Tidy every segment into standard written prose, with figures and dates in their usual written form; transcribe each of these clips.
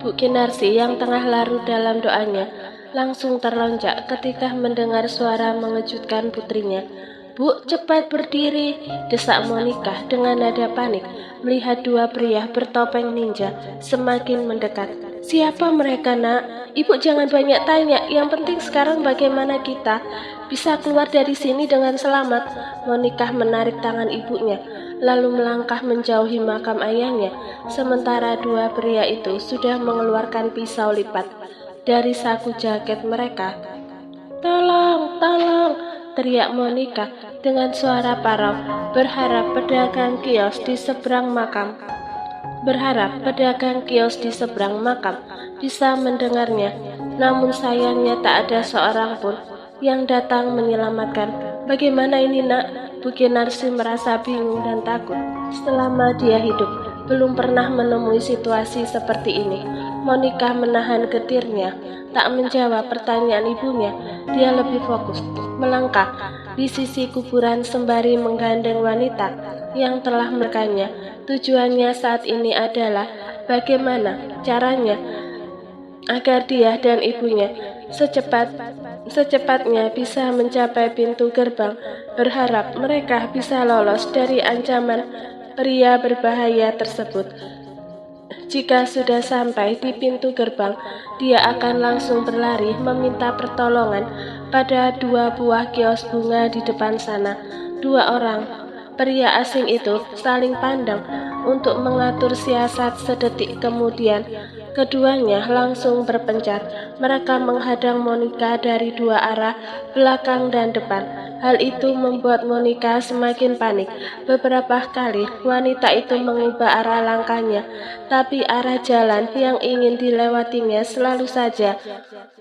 Bu Kinarsi yang tengah larut dalam doanya langsung terlonjak ketika mendengar suara mengejutkan putrinya. "Bu, cepat berdiri," desak Monica dengan nada panik melihat dua pria bertopeng ninja semakin mendekat. "Siapa mereka, Nak? Ibu jangan banyak tanya, yang penting sekarang bagaimana kita bisa keluar dari sini dengan selamat." Monica menarik tangan ibunya, lalu melangkah menjauhi makam ayahnya, sementara dua pria itu sudah mengeluarkan pisau lipat dari saku jaket mereka. "Tolong, tolong!" teriak Monica dengan suara parau, berharap pedagang kios di seberang makam bisa mendengarnya. Namun sayangnya tak ada seorang pun yang datang menyelamatkan. "Bagaimana ini, Nak?" Bu Kinarsi merasa bingung dan takut. Selama dia hidup, belum pernah menemui situasi seperti ini. Monica menahan getirnya, tak menjawab pertanyaan ibunya. Dia lebih fokus melangkah di sisi kuburan sembari menggandeng wanita yang telah merekanya. Tujuannya saat ini adalah bagaimana caranya agar dia dan ibunya secepatnya bisa mencapai pintu gerbang, berharap mereka bisa lolos dari ancaman pria berbahaya tersebut. Jika sudah sampai di pintu gerbang, dia akan langsung berlari meminta pertolongan pada dua buah kios bunga di depan sana. Dua orang pria asing itu saling pandang untuk mengatur siasat. Sedetik kemudian, keduanya langsung berpencar. Mereka menghadang Monica dari dua arah, belakang dan depan. Hal itu membuat Monica semakin panik. Beberapa kali wanita itu mengubah arah langkahnya, tapi arah jalan yang ingin dilewatinya selalu saja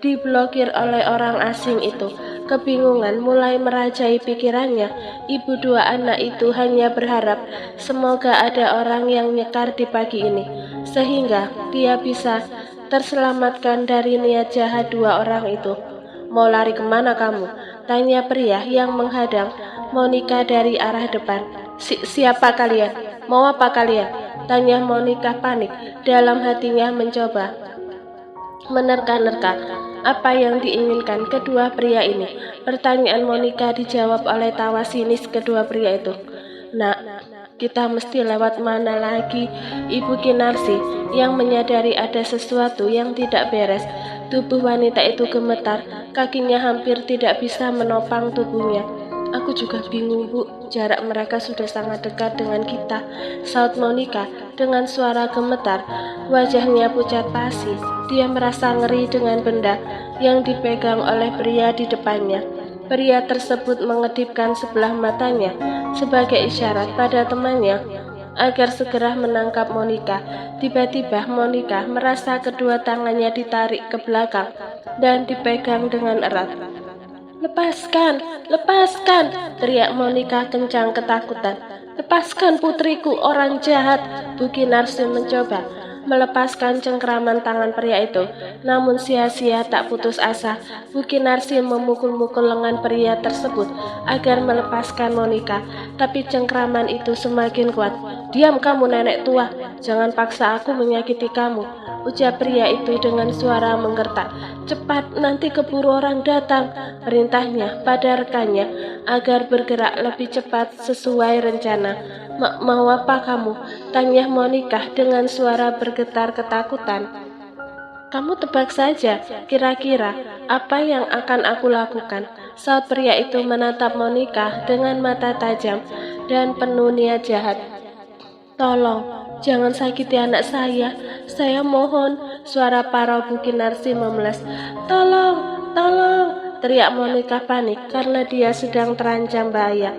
diblokir oleh orang asing itu. Kebingungan mulai merajai pikirannya. Ibu dua anak itu hanya berharap semoga ada orang yang nyekar di pagi ini, sehingga dia bisa terselamatkan dari niat jahat dua orang itu. "Mau lari kemana kamu?" tanya pria yang menghadang Monica dari arah depan. Siapa kalian? Mau apa kalian?" tanya Monica panik. Dalam hatinya mencoba menerka-nerka apa yang diinginkan kedua pria ini. Pertanyaan Monica dijawab oleh tawa sinis kedua pria itu. "Nak, kita mesti lewat mana lagi?" Ibu Kinarsi yang menyadari ada sesuatu yang tidak beres. Tubuh wanita itu gemetar, kakinya hampir tidak bisa menopang tubuhnya. "Aku juga bingung, Bu. Jarak mereka sudah sangat dekat dengan kita," saut Monica dengan suara gemetar. Wajahnya pucat pasi. Dia merasa ngeri dengan benda yang dipegang oleh pria di depannya. Pria tersebut mengedipkan sebelah matanya sebagai isyarat pada temannya agar segera menangkap Monica. Tiba-tiba Monica merasa kedua tangannya ditarik ke belakang dan dipegang dengan erat. "Lepaskan, lepaskan!" teriak Monica kencang ketakutan. "Lepaskan putriku, orang jahat!" Bu Kinarsi mencoba melepaskan cengkraman tangan pria itu, namun sia-sia. Tak putus asa, Bu Kinarsi memukul-mukul lengan pria tersebut agar melepaskan Monica, tapi cengkraman itu semakin kuat. "Diam kamu, nenek tua, jangan paksa aku menyakiti kamu," ujar pria itu dengan suara menggertak. "Cepat, nanti keburu orang datang," perintahnya pada rekannya agar bergerak lebih cepat sesuai rencana. Mau apa kamu?" tanya Monica dengan suara bergetar ketakutan. "Kamu tebak saja, kira-kira apa yang akan aku lakukan?" saat pria itu menatap Monica dengan mata tajam dan penuh niat jahat. "Tolong, jangan sakiti anak saya mohon," suara parau Bu Kinarsi memelas. "Tolong, tolong!" teriak Monica panik karena dia sedang terancam bahaya.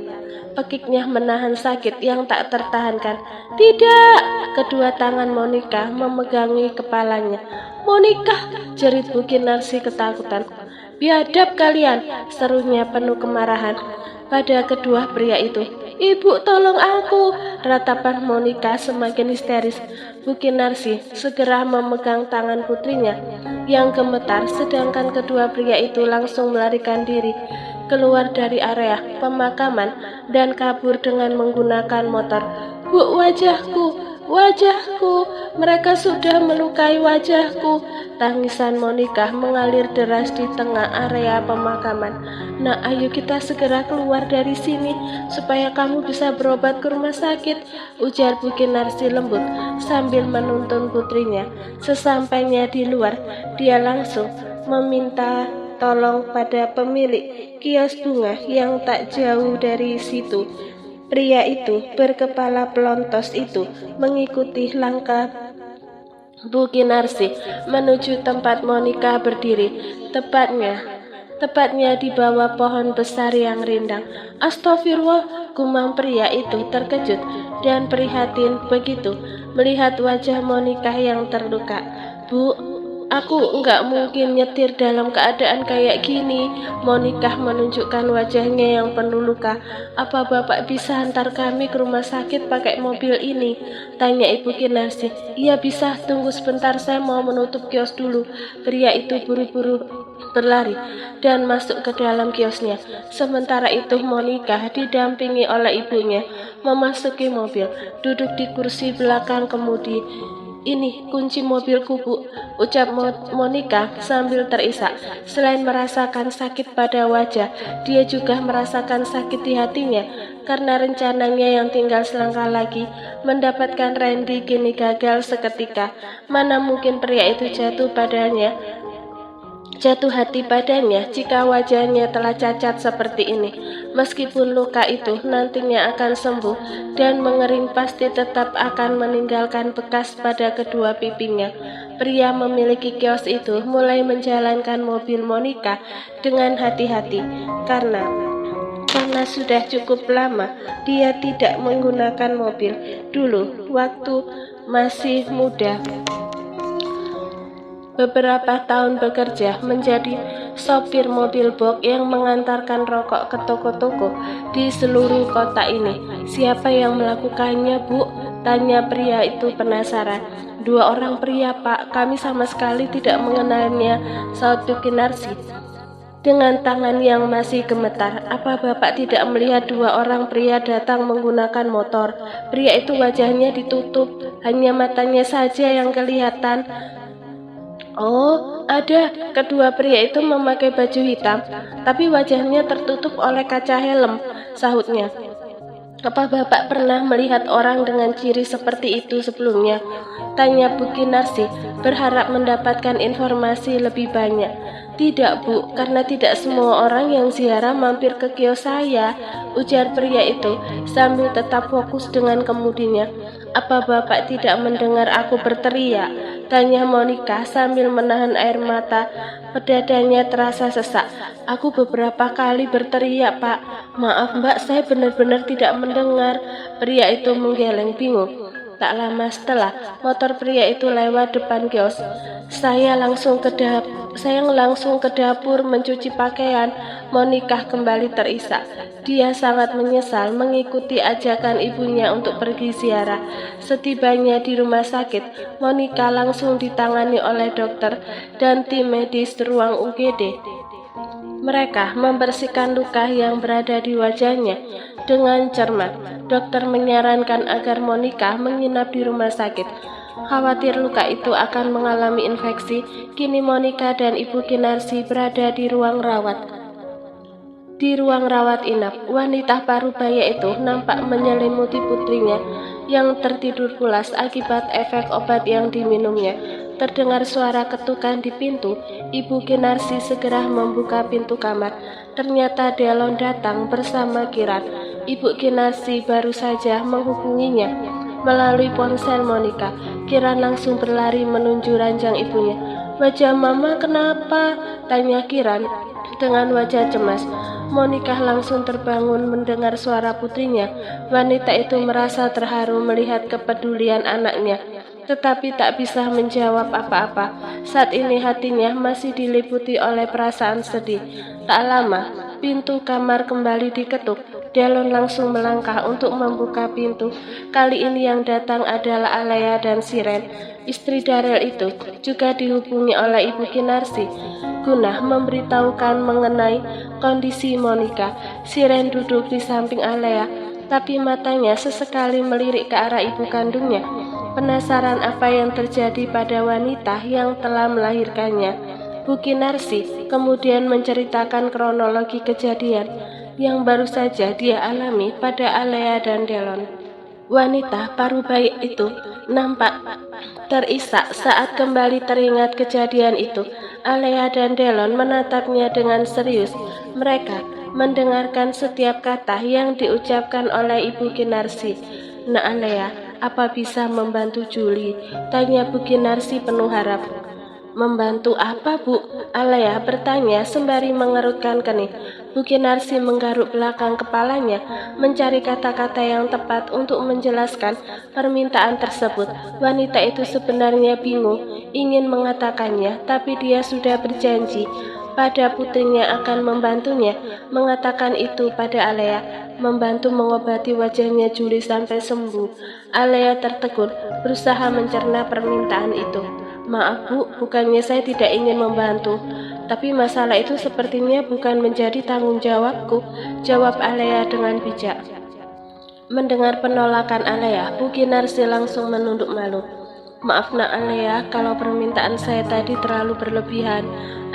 Pekiknya menahan sakit yang tak tertahankan. "Tidak!" Kedua tangan Monica memegangi kepalanya. "Monica!" jerit Bu Kinarsi ketakutan. "Biadab kalian!" serunya penuh kemarahan pada kedua pria itu. "Ibu, tolong aku!" Ratapan Monica semakin histeris. Bu Kinarsi segera memegang tangan putrinya yang gemetar, sedangkan kedua pria itu langsung melarikan diri keluar dari area pemakaman dan kabur dengan menggunakan motor. "Bu, wajahku!" Wajahku, mereka sudah melukai wajahku. Tangisan Monica mengalir deras di tengah area pemakaman. Nak, ayo kita segera keluar dari sini supaya kamu bisa berobat ke rumah sakit, ujar Bu Kinarsi lembut sambil menuntun putrinya. Sesampainya di luar, dia langsung meminta tolong pada pemilik kios bunga yang tak jauh dari situ. Pria itu berkepala pelontos itu mengikuti langkah Bu Kinarsi menuju tempat Monica berdiri, tepatnya di bawah pohon besar yang rindang. Astagfirullah, gumam pria itu terkejut dan prihatin begitu melihat wajah Monica yang terluka. Bu, aku nggak mungkin nyetir dalam keadaan kayak gini. Monica menunjukkan wajahnya yang penuh luka. Apa Bapak bisa antar kami ke rumah sakit pakai mobil ini? Tanya Ibu Kinarsi. Iya bisa, tunggu sebentar, saya mau menutup kios dulu. Pria itu buru-buru berlari dan masuk ke dalam kiosnya. Sementara itu Monica didampingi oleh ibunya memasuki mobil, duduk di kursi belakang kemudi. Ini kunci mobilku, Bu, ucap Monica sambil terisak. Selain merasakan sakit pada wajah, dia juga merasakan sakit di hatinya karena rencananya yang tinggal selangkah lagi mendapatkan Randy kini gagal seketika. Mana mungkin pria itu jatuh hati padanya jika wajahnya telah cacat seperti ini. Meskipun luka itu nantinya akan sembuh dan mengering, pasti tetap akan meninggalkan bekas pada kedua pipinya. Pria memiliki kios itu mulai menjalankan mobil Monica dengan hati-hati karena sudah cukup lama dia tidak menggunakan mobil. Dulu waktu masih muda, beberapa tahun bekerja menjadi sopir mobil box yang mengantarkan rokok ke toko-toko di seluruh kota ini. Siapa yang melakukannya, Bu? Tanya pria itu penasaran. 2 orang pria, Pak. Kami sama sekali tidak mengenalnya, saut Bu Kinarsi dengan tangan yang masih gemetar. Apa Bapak tidak melihat 2 orang pria datang menggunakan motor? Pria itu wajahnya ditutup, hanya matanya saja yang kelihatan. Oh, ada. Kedua pria itu memakai baju hitam, tapi wajahnya tertutup oleh kaca helm, sahutnya. Apa Bapak pernah melihat orang dengan ciri seperti itu sebelumnya? Tanya Bu Kinarsi, berharap mendapatkan informasi lebih banyak. Tidak, Bu, karena tidak semua orang yang ziarah mampir ke kios saya, ujar pria itu sambil tetap fokus dengan kemudinya. Apa Bapak tidak mendengar aku berteriak? Tanya Monica sambil menahan air mata. Dadanya terasa sesak. Aku beberapa kali berteriak, Pak. Maaf Mbak, saya benar-benar tidak mendengar. Pria itu menggeleng bingung. Tak lama setelah motor pria itu lewat depan kios, saya langsung ke dapur mencuci pakaian. Monica kembali terisak. Dia sangat menyesal mengikuti ajakan ibunya untuk pergi ziarah. Setibanya di rumah sakit, Monica langsung ditangani oleh dokter dan tim medis ruang UGD. Mereka membersihkan luka yang berada di wajahnya dengan cermat. Dokter menyarankan agar Monica menginap di rumah sakit. Khawatir luka itu akan mengalami infeksi, kini Monica dan Ibu Kinarsi berada di ruang rawat. Di ruang rawat inap, wanita parubaya itu nampak menyelimuti putrinya yang tertidur pulas akibat efek obat yang diminumnya. Terdengar suara ketukan di pintu. Ibu Kinarsi segera membuka pintu kamar. Ternyata Delon datang bersama Kiran. Ibu Kinarsi baru saja menghubunginya melalui ponsel Monica. Kiran langsung berlari menuju ranjang ibunya. Wajah Mama kenapa? Tanya Kiran dengan wajah cemas. Monica langsung terbangun mendengar suara putrinya. Wanita itu merasa terharu melihat kepedulian anaknya, tetapi tak bisa menjawab apa-apa. Saat ini hatinya masih diliputi oleh perasaan sedih. Tak lama, pintu kamar kembali diketuk. Delon langsung melangkah untuk membuka pintu. Kali ini yang datang adalah Alea dan Siren. Istri Darel itu juga dihubungi oleh Ibu Kinarsi guna memberitahukan mengenai kondisi Monica. Siren duduk di samping Alea, tapi matanya sesekali melirik ke arah ibu kandungnya. Penasaran apa yang terjadi pada wanita yang telah melahirkannya, Bu Kinarsi kemudian menceritakan kronologi kejadian yang baru saja dia alami pada Alea dan Delon. Wanita paruh bayi itu nampak terisak saat kembali teringat kejadian itu. Alea dan Delon menatapnya dengan serius. Mereka mendengarkan setiap kata yang diucapkan oleh Ibu Kinarsi. Nak Alea, apa bisa membantu Julie? Tanya Bu Kinarsi penuh harap. Membantu apa, Bu? Alea bertanya sembari mengerutkan kening. Bu Kinarsi menggaruk belakang kepalanya, mencari kata-kata yang tepat untuk menjelaskan permintaan tersebut. Wanita itu sebenarnya bingung, ingin mengatakannya, tapi dia sudah berjanji pada putrinya akan membantunya. Mengatakan itu pada Alea, membantu mengobati wajahnya Julie sampai sembuh. Alea tertegun, berusaha mencerna permintaan itu. Maaf Bu, bukannya saya tidak ingin membantu, tapi masalah itu sepertinya bukan menjadi tanggung jawabku, jawab Alea dengan bijak. Mendengar penolakan Alea, Bu Kinarsi langsung menunduk malu. Maaf nak Alea, kalau permintaan saya tadi terlalu berlebihan.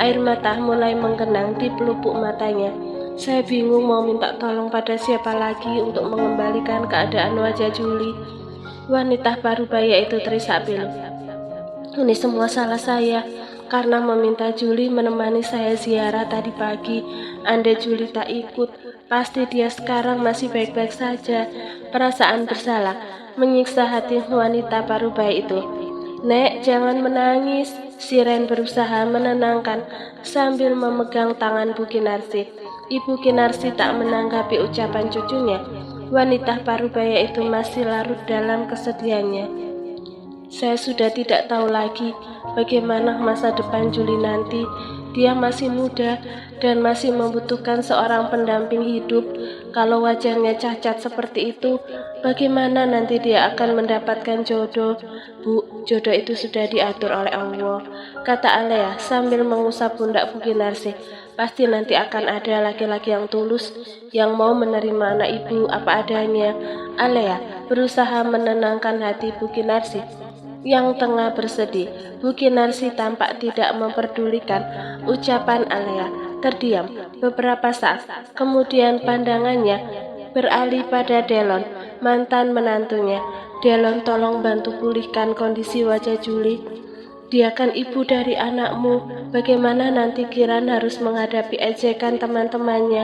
Air mata mulai menggenang di pelupuk matanya. Saya bingung mau minta tolong pada siapa lagi untuk mengembalikan keadaan wajah Julie. Wanita paruh baya itu terisak pilu. Ini semua salah saya, karena meminta Julie menemani saya ziarah tadi pagi. Andai Julie tak ikut, pasti dia sekarang masih baik-baik saja. Perasaan bersalah menyiksa hati wanita paruh baya itu. Nek, jangan menangis. Siren berusaha menenangkan sambil memegang tangan Bu Kinarsi. Ibu Kinarsi tak menanggapi ucapan cucunya. Wanita paruh baya itu masih larut dalam kesedihannya. Saya sudah tidak tahu lagi bagaimana masa depan Julie nanti. Dia masih muda dan masih membutuhkan seorang pendamping hidup. Kalau wajahnya cacat seperti itu, bagaimana nanti dia akan mendapatkan jodoh? Bu, jodoh itu sudah diatur oleh Allah, kata Alea sambil mengusap pundak Bu Kinarsi. Pasti nanti akan ada laki-laki yang tulus, yang mau menerima anak ibu apa adanya. Alea berusaha menenangkan hati Bu Kinarsi yang tengah bersedih. Bu Kinarsi tampak tidak memperdulikan ucapan Alea, terdiam beberapa saat. Kemudian pandangannya beralih pada Delon, mantan menantunya. Delon, tolong bantu pulihkan kondisi wajah Julie. Dia kan ibu dari anakmu. Bagaimana nanti Kiran harus menghadapi ejekan teman-temannya?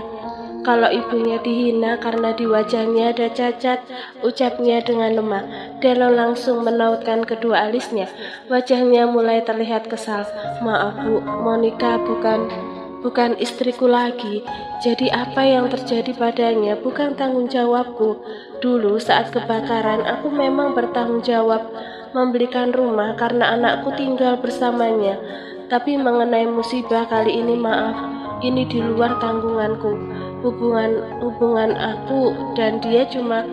Kalau ibunya dihina karena di wajahnya ada cacat, ucapnya dengan lemah. Delon langsung menautkan kedua alisnya. Wajahnya mulai terlihat kesal. Maaf Bu, Monica bukan istriku lagi. Jadi apa yang terjadi padanya bukan tanggung jawabku. Dulu saat kebakaran aku memang bertanggung jawab membelikan rumah karena anakku tinggal bersamanya. Tapi mengenai musibah kali ini maaf, ini di luar tanggunganku. Hubungan aku dan dia cuma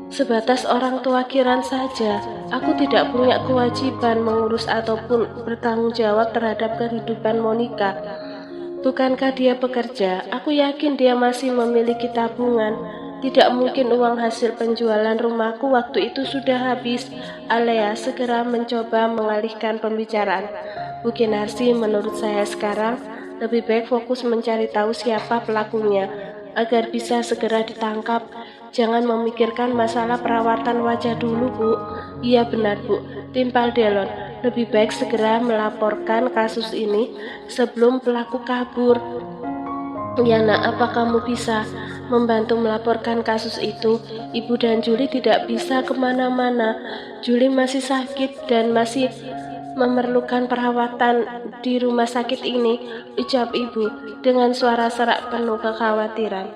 sebatas orang tua Kiran saja. Aku tidak punya kewajiban mengurus ataupun bertanggung jawab terhadap kehidupan Monica. Bukankah dia pekerja? Aku yakin dia masih memiliki tabungan. Tidak mungkin uang hasil penjualan rumahku waktu itu sudah habis. Alea segera mencoba mengalihkan pembicaraan. Bu Kinarsi, menurut saya sekarang lebih baik fokus mencari tahu siapa pelakunya agar bisa segera ditangkap. Jangan memikirkan masalah perawatan wajah dulu, Bu. Iya benar, Bu, timpal Delon. Lebih baik segera melaporkan kasus ini sebelum pelaku kabur. Ya nak, apa kamu bisa membantu melaporkan kasus itu? Ibu dan Julie tidak bisa kemana-mana. Julie masih sakit dan masih memerlukan perawatan di rumah sakit ini, ucap ibu dengan suara serak penuh kekhawatiran.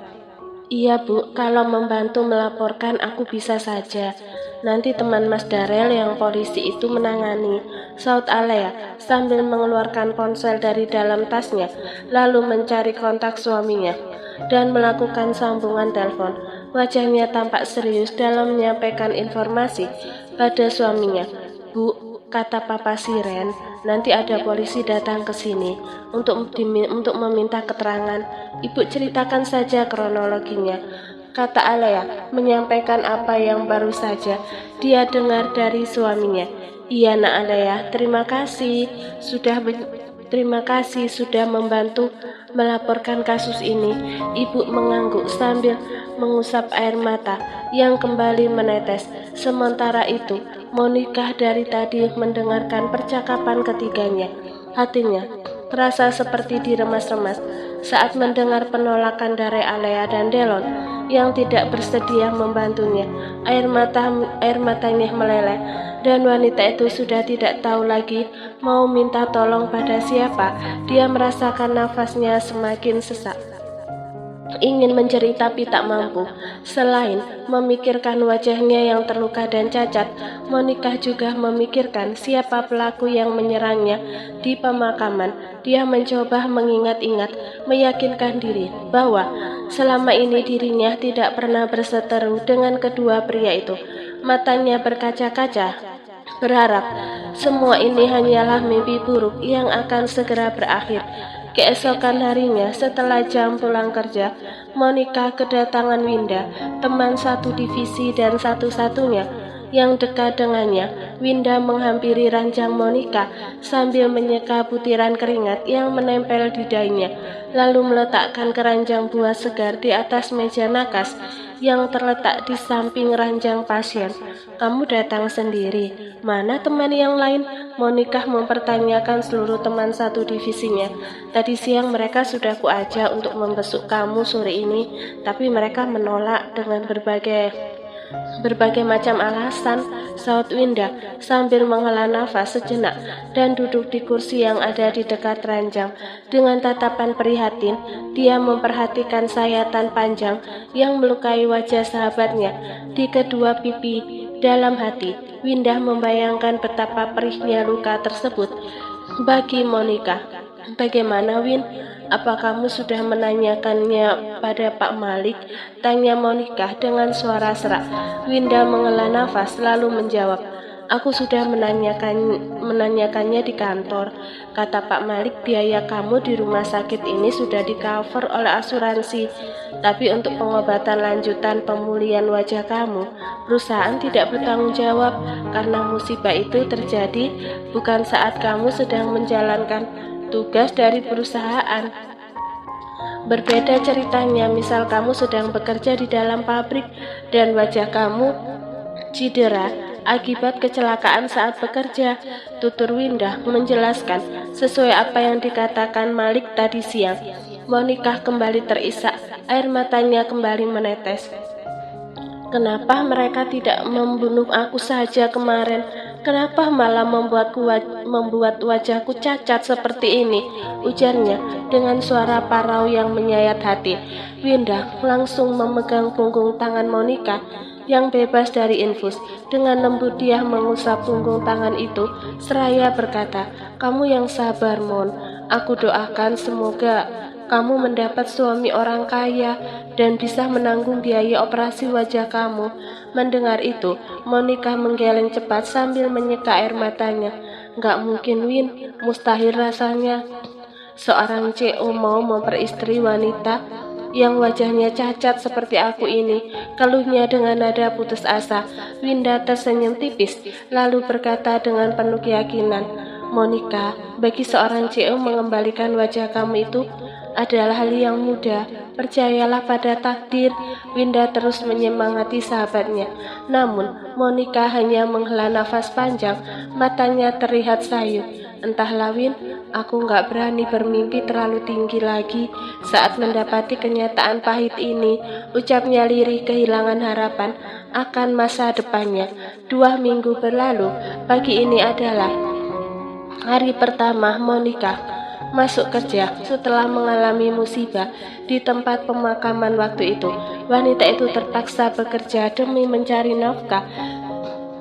Iya Bu, kalau membantu melaporkan aku bisa saja. Nanti teman Mas Darel yang polisi itu menangani, saut Alea sambil mengeluarkan ponsel dari dalam tasnya, lalu mencari kontak suaminya dan melakukan sambungan telepon. Wajahnya tampak serius dalam menyampaikan informasi pada suaminya. Bu, kata Papa Siren, nanti ada polisi datang ke sini untuk meminta keterangan. Ibu ceritakan saja kronologinya. kata Alea, menyampaikan apa yang baru saja dia dengar dari suaminya. Iya nak Alea, terima kasih sudah membantu melaporkan kasus ini. Ibu mengangguk sambil mengusap air mata yang kembali menetes. Sementara itu, Monica dari tadi mendengarkan percakapan ketiganya. Hatinya terasa seperti diremas-remas saat mendengar penolakan dari Alea dan Delon yang tidak bersedia membantunya. Air matanya meleleh, dan wanita itu sudah tidak tahu lagi mau minta tolong pada siapa. Dia merasakan nafasnya semakin sesak. Ingin menjerit tapi tak mampu. Selain memikirkan wajahnya yang terluka dan cacat, Monica juga memikirkan siapa pelaku yang menyerangnya di pemakaman. Dia mencoba mengingat-ingat, meyakinkan diri bahwa selama ini dirinya tidak pernah berseteru dengan kedua pria itu. Matanya berkaca-kaca, berharap semua ini hanyalah mimpi buruk yang akan segera berakhir. Keesokan harinya, setelah jam pulang kerja, Monica kedatangan Winda, teman satu divisi dan satu-satunya yang dekat dengannya. Winda menghampiri ranjang Monica sambil menyeka butiran keringat yang menempel di dahinya, lalu meletakkan keranjang buah segar di atas meja nakas yang terletak di samping ranjang pasien. Kamu datang sendiri, mana teman yang lain? Monica mempertanyakan seluruh teman satu divisinya. Tadi siang mereka sudah kuajak untuk membesuk kamu sore ini, tapi mereka menolak dengan berbagai macam alasan, saut Winda sambil menghela nafas sejenak dan duduk di kursi yang ada di dekat ranjang. Dengan tatapan prihatin, dia memperhatikan sayatan panjang yang melukai wajah sahabatnya di kedua pipi. Dalam hati, Winda membayangkan betapa perihnya luka tersebut bagi Monica. Bagaimana Win? Apa kamu sudah menanyakannya pada Pak Malik? Tanya Monica dengan suara serak. Winda menghela nafas lalu menjawab, aku sudah menanyakannya di kantor. Kata Pak Malik, biaya kamu di rumah sakit ini sudah di-cover oleh asuransi. Tapi untuk pengobatan lanjutan pemulihan wajah kamu, perusahaan tidak bertanggung jawab karena musibah itu terjadi bukan saat kamu sedang menjalankan tugas dari perusahaan. Berbeda ceritanya, misal kamu sedang bekerja di dalam pabrik dan wajah kamu cedera akibat kecelakaan saat bekerja. Tutur Winda menjelaskan sesuai apa yang dikatakan Malik tadi siang. Monica kembali terisak, air matanya kembali menetes. Kenapa mereka tidak membunuh aku saja kemarin? Kenapa malah membuat wajahku cacat seperti ini? Ujarnya dengan suara parau yang menyayat hati. Winda langsung memegang punggung tangan Monica yang bebas dari infus. Dengan lembut dia mengusap punggung tangan itu seraya berkata, kamu yang sabar Mon, aku doakan semoga kamu mendapat suami orang kaya dan bisa menanggung biaya operasi wajah kamu. Mendengar itu, Monica menggeleng cepat sambil menyeka air matanya. Gak mungkin Win, mustahil rasanya seorang CO mau memperistri wanita yang wajahnya cacat seperti aku ini, keluhnya dengan nada putus asa. Winda tersenyum tipis, lalu berkata dengan penuh keyakinan, Monica, bagi seorang CO mengembalikan wajah kamu itu adalah hal yang mudah. Percayalah pada takdir. Winda terus menyemangati sahabatnya. Namun, Monica hanya menghela nafas panjang, matanya terlihat sayu. Entahlah Win, aku gak berani bermimpi terlalu tinggi lagi saat mendapati kenyataan pahit ini, ucapnya lirih kehilangan harapan akan masa depannya. 2 minggu berlalu, pagi ini adalah hari pertama Monica masuk kerja setelah mengalami musibah di tempat pemakaman waktu itu. Wanita itu terpaksa bekerja demi mencari nafkah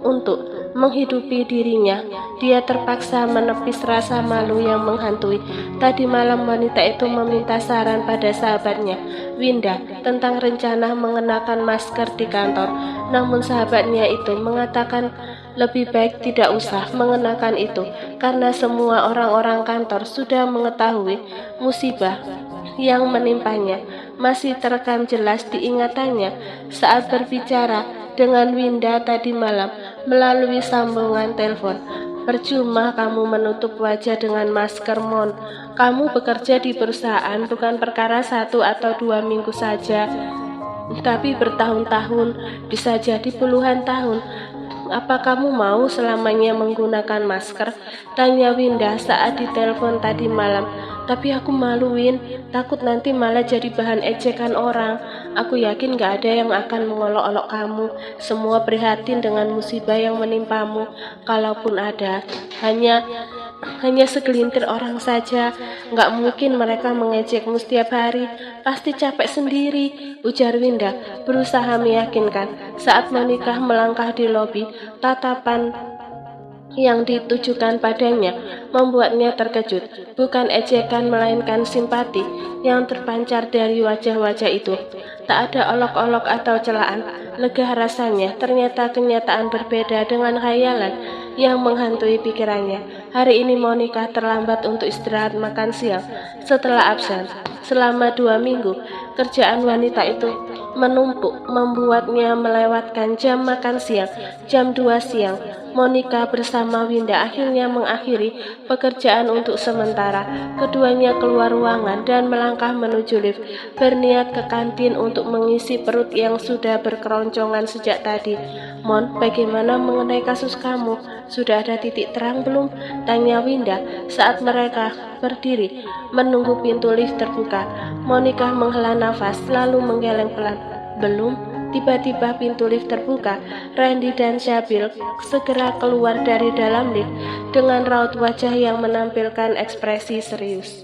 untuk menghidupi dirinya. Dia terpaksa menepis rasa malu yang menghantui. Tadi malam wanita itu meminta saran pada sahabatnya, Winda, tentang rencana mengenakan masker di kantor. Namun sahabatnya itu mengatakan lebih baik tidak usah mengenakan itu karena semua orang-orang kantor sudah mengetahui musibah yang menimpanya. masih terekam jelas di ingatannya saat berbicara dengan Winda tadi malam melalui sambungan telepon. Percuma kamu menutup wajah dengan masker, Mon. Kamu bekerja di perusahaan bukan perkara 1 atau 2 minggu saja, tapi bertahun-tahun, bisa jadi puluhan tahun. Apa kamu mau selamanya menggunakan masker? Tanya Winda saat ditelepon tadi malam. Tapi aku malu, Win. Takut nanti malah jadi bahan ejekan orang. Aku yakin gak ada yang akan mengolok-olok kamu. Semua prihatin dengan musibah yang menimpamu. Kalaupun ada, hanya segelintir orang saja. Gak mungkin mereka mengejekmu setiap hari. Pasti capek sendiri, ujar Winda berusaha meyakinkan. Saat Monica melangkah di lobi, tatapan yang ditujukan padanya membuatnya terkejut. Bukan ejekan melainkan simpati yang terpancar dari wajah-wajah itu. Tak ada olok-olok atau celaan. Lega rasanya, ternyata kenyataan berbeda dengan khayalan yang menghantui pikirannya. Hari ini Monica terlambat untuk istirahat makan siang setelah absen selama 2 minggu. Kerjaan wanita itu menumpuk, membuatnya melewatkan jam makan siang, jam 2 siang. Monica bersama Winda akhirnya mengakhiri pekerjaan untuk sementara. Keduanya keluar ruangan dan melangkah menuju lift, berniat ke kantin untuk mengisi perut yang sudah berkeroncongan sejak tadi. Mon, bagaimana mengenai kasus kamu? Sudah ada titik terang belum? Tanya Winda saat mereka berdiri menunggu pintu lift terbuka. Monica menghela nafas lalu menggeleng pelan. Belum. Tiba-tiba pintu lift terbuka. Randy dan Sybil segera keluar dari dalam lift dengan raut wajah yang menampilkan ekspresi serius.